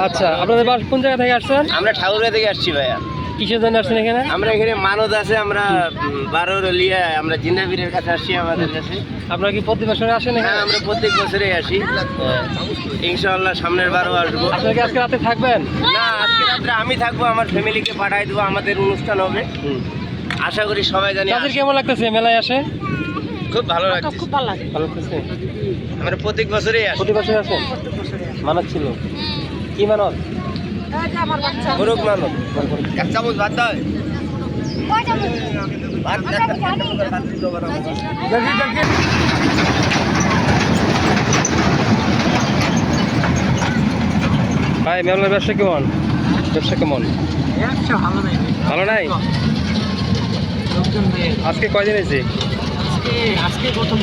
আচ্ছা, আপনাদের বাস কোন জায়গা থেকে আসছেন? আমরা ঠাকুরগাঁ থেকে আসছি ভাইয়া। কিসের জন্য আসছেন এখানে? আমরা এখানে মানত আছে, আমরা 12 লিয়া আমরা জিন্দাবীরের কাছে আসছি আমাদের কাছে। আপনারা কি প্রতি বছরে আসেন হ্যাঁ, এখানে? আমরা প্রত্যেক বছরেই আসি, ইনশাআল্লাহ সামনের বারও আসবো। আপনারা কি আজকে রাতে থাকবেন? না, আজকে রাত্রে আমি থাকবো, আমার ফ্যামিলিকে পাঠাই দেবো, আমাদের অনুষ্ঠান হবে। আশা করি সবাই জানি। তাদের কেমন লাগতেছে মেলায় আসে? খুব ভালো লাগছে, খুব ভালো লাগে। ভালো লাগতেছে। আমরা প্রত্যেক বছরেই আসি। প্রতি বছরে আসেন? মানত ছিল কি মানত? আমার বাচ্চা মোরগ মানত। এক চামচ ভাত দাও। ভাই মেলার ব্যবসা কেমন? ব্যবসা কেমন? ভালো নাই, ভালো নাই? লোকজন নেই। আজকে কয়দিন হয়েছে? আজকে প্রথম